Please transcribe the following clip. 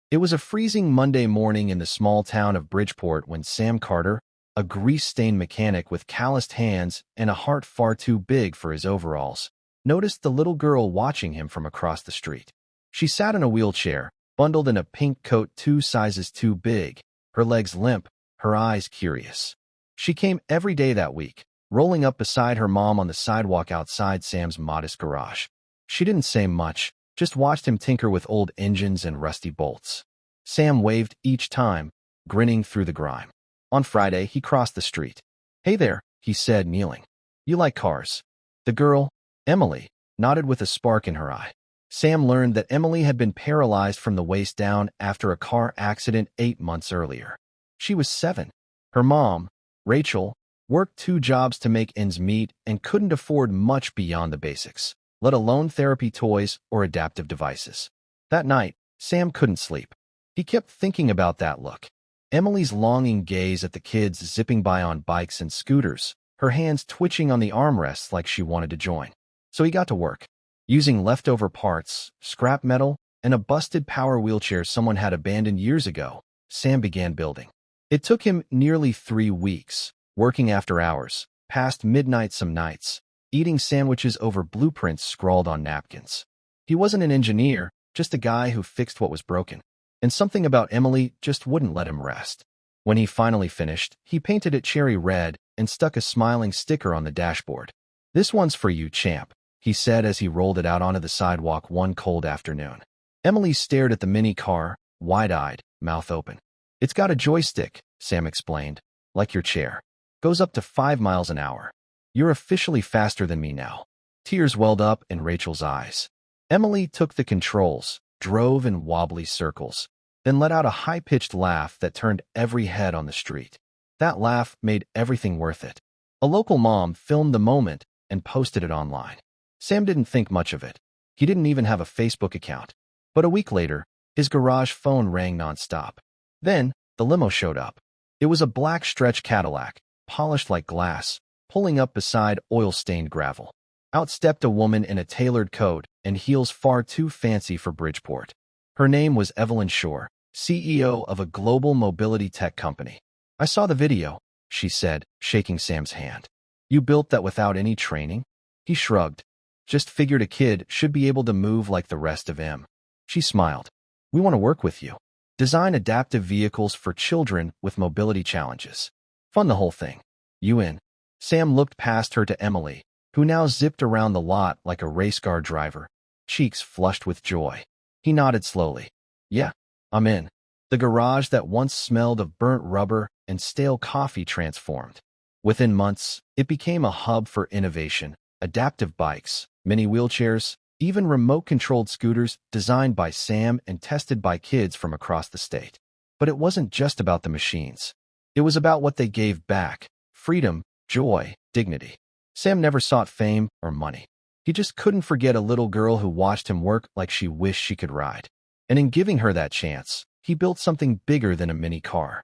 It was a freezing Monday morning in the small town of Bridgeport when Sam Carter, a grease-stained mechanic with calloused hands and a heart far too big for his overalls, noticed the little girl watching him from across the street. She sat in a wheelchair, bundled in a pink coat 2 sizes too big, her legs limp, her eyes curious. She came every day that week, rolling up beside her mom on the sidewalk outside Sam's modest garage. She didn't say much, just watched him tinker with old engines and rusty bolts. Sam waved each time, grinning through the grime. On Friday, he crossed the street. "Hey there," he said, kneeling. "You like cars?" The girl, Emily, nodded with a spark in her eye. Sam learned that Emily had been paralyzed from the waist down after a car accident 8 months earlier. She was 7. Her mom, Rachel, worked 2 jobs to make ends meet and couldn't afford much beyond the basics, let alone therapy toys or adaptive devices. That night, Sam couldn't sleep. He kept thinking about that look. Emily's longing gaze at the kids zipping by on bikes and scooters, her hands twitching on the armrests like she wanted to join. So he got to work. Using leftover parts, scrap metal, and a busted power wheelchair someone had abandoned years ago, Sam began building. It took him nearly 3 weeks, working after hours, past midnight some nights, eating sandwiches over blueprints scrawled on napkins. He wasn't an engineer, just a guy who fixed what was broken. And something about Emily just wouldn't let him rest. When he finally finished, he painted it cherry red and stuck a smiling sticker on the dashboard. "This one's for you, champ," he said as he rolled it out onto the sidewalk one cold afternoon. Emily stared at the mini car, wide-eyed, mouth open. "It's got a joystick," Sam explained, "like your chair. Goes up to 5 miles an hour. You're officially faster than me now." Tears welled up in Rachel's eyes. Emily took the controls, drove in wobbly circles, then let out a high-pitched laugh that turned every head on the street. That laugh made everything worth it. A local mom filmed the moment and posted it online. Sam didn't think much of it. He didn't even have a Facebook account. But a week later, his garage phone rang nonstop. Then, the limo showed up. It was a black stretch Cadillac, polished like glass, pulling up beside oil-stained gravel. Out stepped a woman in a tailored coat and heels far too fancy for Bridgeport. Her name was Evelyn Shore, CEO of a global mobility tech company. "I saw the video," she said, shaking Sam's hand. "You built that without any training?" He shrugged. "Just figured a kid should be able to move like the rest of him." She smiled. "We want to work with you. Design adaptive vehicles for children with mobility challenges. Fund the whole thing. You in?" Sam looked past her to Emily, who now zipped around the lot like a race car driver, cheeks flushed with joy. He nodded slowly. "Yeah, I'm in." The garage that once smelled of burnt rubber and stale coffee transformed. Within months, it became a hub for innovation, adaptive bikes, mini wheelchairs, even remote-controlled scooters designed by Sam and tested by kids from across the state. But it wasn't just about the machines. It was about what they gave back: freedom, joy, dignity. Sam never sought fame or money. He just couldn't forget a little girl who watched him work like she wished she could ride. And in giving her that chance, he built something bigger than a mini car.